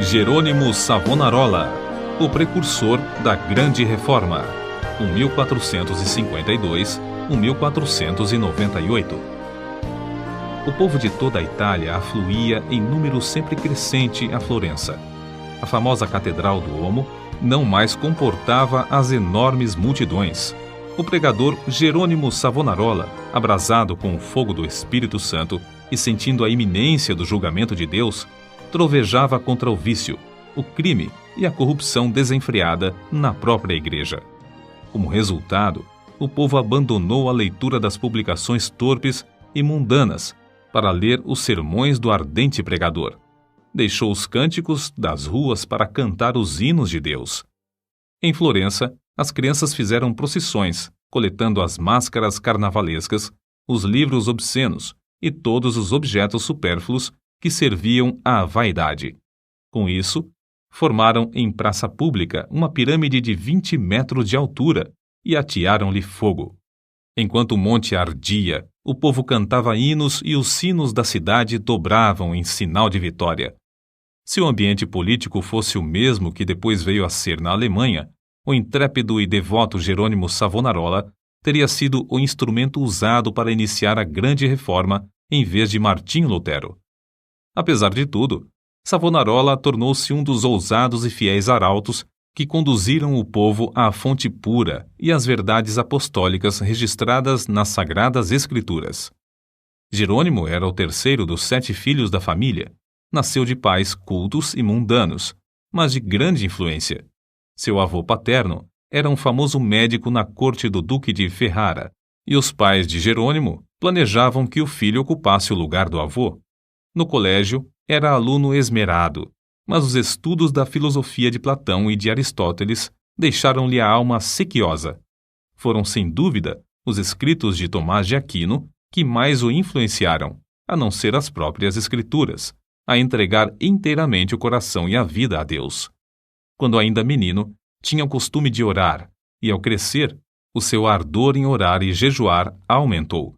Jerônimo Savonarola, o precursor da Grande Reforma, 1452-1498. O povo de toda a Itália afluía em número sempre crescente a Florença. A famosa Catedral do Duomo não mais comportava as enormes multidões. O pregador Jerônimo Savonarola, abrasado com o fogo do Espírito Santo e sentindo a iminência do julgamento de Deus, trovejava contra o vício, o crime e a corrupção desenfreada na própria igreja. Como resultado, o povo abandonou a leitura das publicações torpes e mundanas para ler os sermões do ardente pregador. Deixou os cânticos das ruas para cantar os hinos de Deus. Em Florença, as crianças fizeram procissões, coletando as máscaras carnavalescas, os livros obscenos e todos os objetos supérfluos que serviam à vaidade. Com isso, formaram em praça pública uma pirâmide de 20 metros de altura e atearam-lhe fogo. Enquanto o monte ardia, o povo cantava hinos e os sinos da cidade dobravam em sinal de vitória. Se o ambiente político fosse o mesmo que depois veio a ser na Alemanha, o intrépido e devoto Jerônimo Savonarola teria sido o instrumento usado para iniciar a Grande Reforma em vez de Martinho Lutero. Apesar de tudo, Savonarola tornou-se um dos ousados e fiéis arautos que conduziram o povo à fonte pura e às verdades apostólicas registradas nas Sagradas Escrituras. Jerônimo era o terceiro dos 7 filhos da família. Nasceu de pais cultos e mundanos, mas de grande influência. Seu avô paterno era um famoso médico na corte do Duque de Ferrara, e os pais de Jerônimo planejavam que o filho ocupasse o lugar do avô. No colégio, era aluno esmerado, mas os estudos da filosofia de Platão e de Aristóteles deixaram-lhe a alma sequiosa. Foram, sem dúvida, os escritos de Tomás de Aquino que mais o influenciaram, a não ser as próprias escrituras, a entregar inteiramente o coração e a vida a Deus. Quando ainda menino, tinha o costume de orar, e ao crescer, o seu ardor em orar e jejuar aumentou.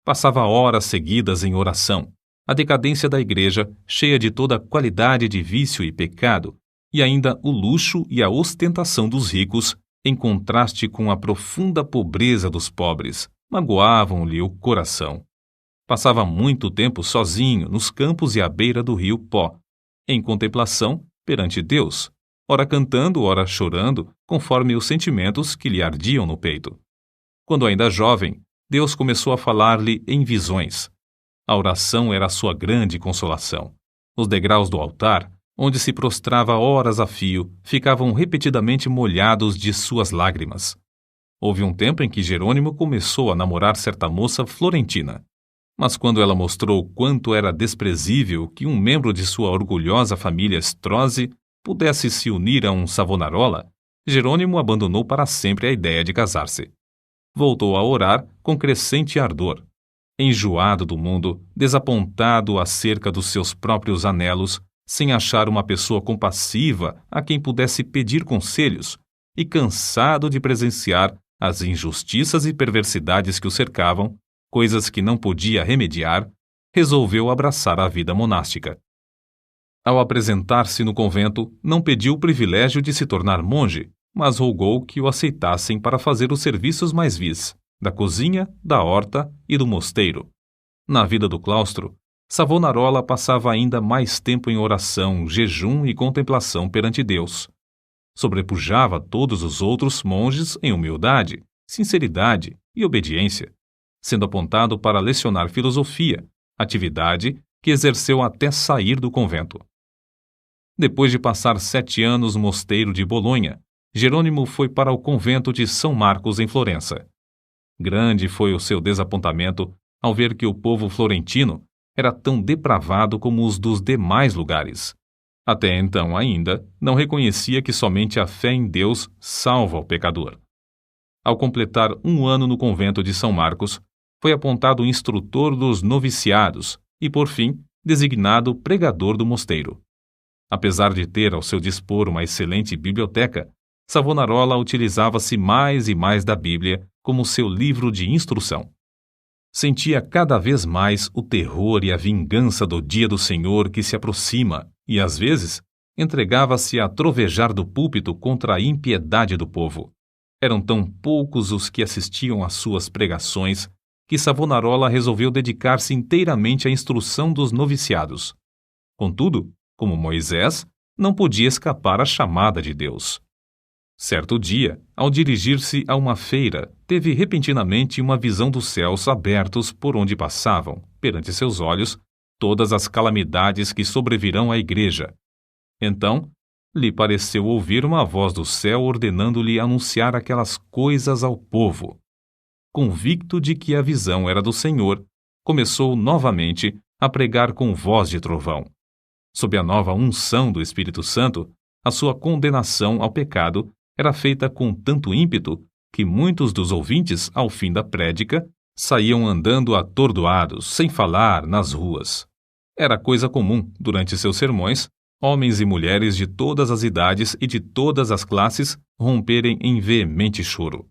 Passava horas seguidas em oração. A decadência da igreja, cheia de toda qualidade de vício e pecado, e ainda o luxo e a ostentação dos ricos, em contraste com a profunda pobreza dos pobres, magoavam-lhe o coração. Passava muito tempo sozinho nos campos e à beira do rio Pó, em contemplação perante Deus, ora cantando, ora chorando, conforme os sentimentos que lhe ardiam no peito. Quando ainda jovem, Deus começou a falar-lhe em visões. A oração era a sua grande consolação. Os degraus do altar, onde se prostrava horas a fio, ficavam repetidamente molhados de suas lágrimas. Houve um tempo em que Jerônimo começou a namorar certa moça florentina. Mas quando ela mostrou quanto era desprezível que um membro de sua orgulhosa família Strozzi pudesse se unir a um Savonarola, Jerônimo abandonou para sempre a ideia de casar-se. Voltou a orar com crescente ardor. Enjoado do mundo, desapontado acerca dos seus próprios anelos, sem achar uma pessoa compassiva a quem pudesse pedir conselhos, e cansado de presenciar as injustiças e perversidades que o cercavam, coisas que não podia remediar, resolveu abraçar a vida monástica. Ao apresentar-se no convento, não pediu o privilégio de se tornar monge, mas rogou que o aceitassem para fazer os serviços mais vis, da cozinha, da horta e do mosteiro. Na vida do claustro, Savonarola passava ainda mais tempo em oração, jejum e contemplação perante Deus. Sobrepujava todos os outros monges em humildade, sinceridade e obediência, sendo apontado para lecionar filosofia, atividade que exerceu até sair do convento. Depois de passar 7 anos no mosteiro de Bolonha, Jerônimo foi para o convento de São Marcos em Florença. Grande foi o seu desapontamento ao ver que o povo florentino era tão depravado como os dos demais lugares. Até então ainda não reconhecia que somente a fé em Deus salva o pecador. Ao completar 1 ano no convento de São Marcos, foi apontado instrutor dos noviciados e, por fim, designado pregador do mosteiro. Apesar de ter ao seu dispor uma excelente biblioteca, Savonarola utilizava-se mais e mais da Bíblia como seu livro de instrução. Sentia cada vez mais o terror e a vingança do dia do Senhor que se aproxima e, às vezes, entregava-se a trovejar do púlpito contra a impiedade do povo. Eram tão poucos os que assistiam às suas pregações que Savonarola resolveu dedicar-se inteiramente à instrução dos noviciados. Contudo, como Moisés, não podia escapar à chamada de Deus. Certo dia, ao dirigir-se a uma feira, teve repentinamente uma visão dos céus abertos por onde passavam, perante seus olhos, todas as calamidades que sobrevirão à igreja. Então, lhe pareceu ouvir uma voz do céu ordenando-lhe anunciar aquelas coisas ao povo. Convicto de que a visão era do Senhor, começou novamente a pregar com voz de trovão. Sob a nova unção do Espírito Santo, a sua condenação ao pecado era feita com tanto ímpeto que muitos dos ouvintes, ao fim da prédica, saíam andando atordoados, sem falar, nas ruas. Era coisa comum, durante seus sermões, homens e mulheres de todas as idades e de todas as classes romperem em veemente choro.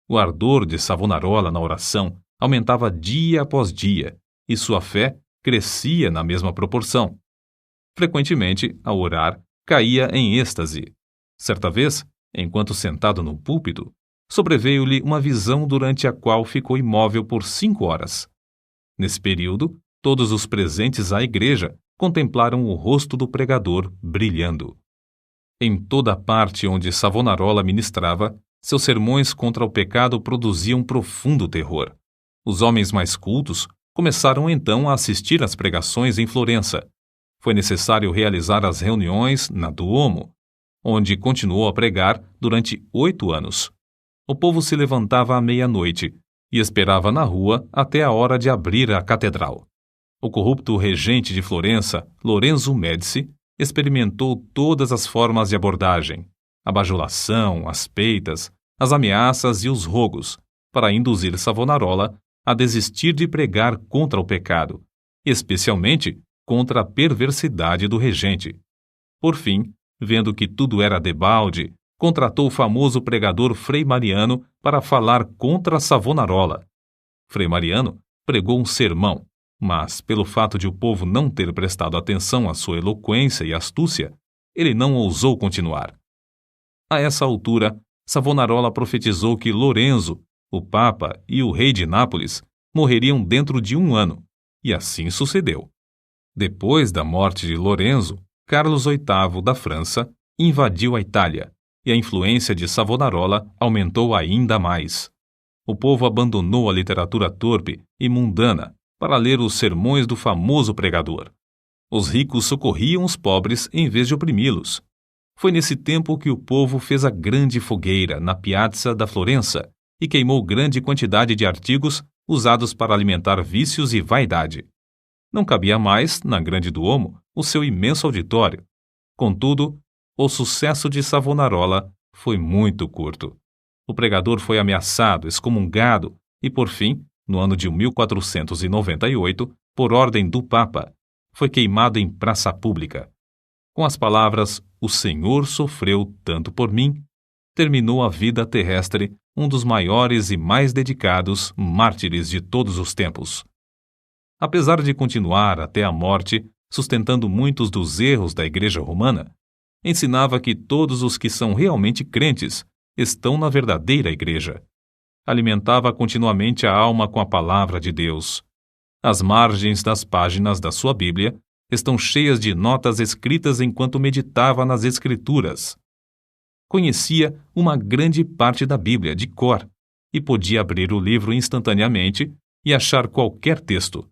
O ardor de Savonarola na oração aumentava dia após dia, e sua fé crescia na mesma proporção. Frequentemente, ao orar, caía em êxtase. Certa vez, enquanto sentado no púlpito, sobreveio-lhe uma visão durante a qual ficou imóvel por 5 horas. Nesse período, todos os presentes à igreja contemplaram o rosto do pregador brilhando. Em toda a parte onde Savonarola ministrava, seus sermões contra o pecado produziam profundo terror. Os homens mais cultos começaram então a assistir às pregações em Florença. Foi necessário realizar as reuniões na Duomo, onde continuou a pregar durante 8 anos. O povo se levantava à meia-noite e esperava na rua até a hora de abrir a catedral. O corrupto regente de Florença, Lorenzo Médici, experimentou todas as formas de abordagem, a bajulação, as peitas, as ameaças e os rogos, para induzir Savonarola a desistir de pregar contra o pecado, especialmente contra a perversidade do regente. Por fim, vendo que tudo era debalde, contratou o famoso pregador Frei Mariano para falar contra Savonarola. Frei Mariano pregou um sermão, mas, pelo fato de o povo não ter prestado atenção à sua eloquência e astúcia, ele não ousou continuar. A essa altura, Savonarola profetizou que Lorenzo, o Papa e o rei de Nápoles morreriam dentro de 1 ano, e assim sucedeu. Depois da morte de Lorenzo, Carlos VIII da França invadiu a Itália, e a influência de Savonarola aumentou ainda mais. O povo abandonou a literatura torpe e mundana para ler os sermões do famoso pregador. Os ricos socorriam os pobres em vez de oprimi-los. Foi nesse tempo que o povo fez a grande fogueira na Piazza da Florença e queimou grande quantidade de artigos usados para alimentar vícios e vaidade. Não cabia mais, na Grande Duomo, o seu imenso auditório. Contudo, o sucesso de Savonarola foi muito curto. O pregador foi ameaçado, excomungado e, por fim, no ano de 1498, por ordem do Papa, foi queimado em praça pública. Com as palavras "O Senhor sofreu tanto por mim", terminou a vida terrestre um dos maiores e mais dedicados mártires de todos os tempos. Apesar de continuar até a morte, sustentando muitos dos erros da Igreja Romana, ensinava que todos os que são realmente crentes estão na verdadeira Igreja. Alimentava continuamente a alma com a palavra de Deus. As margens das páginas da sua Bíblia estão cheias de notas escritas enquanto meditava nas Escrituras. Conhecia uma grande parte da Bíblia de cor e podia abrir o livro instantaneamente e achar qualquer texto.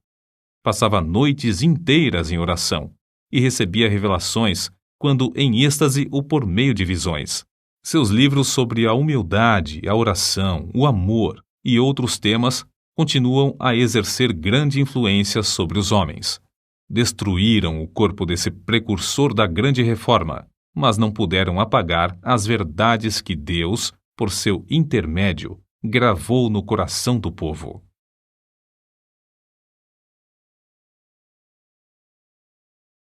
Passava noites inteiras em oração e recebia revelações, quando em êxtase ou por meio de visões. Seus livros sobre a humildade, a oração, o amor e outros temas continuam a exercer grande influência sobre os homens. Destruíram o corpo desse precursor da grande reforma, mas não puderam apagar as verdades que Deus, por seu intermédio, gravou no coração do povo.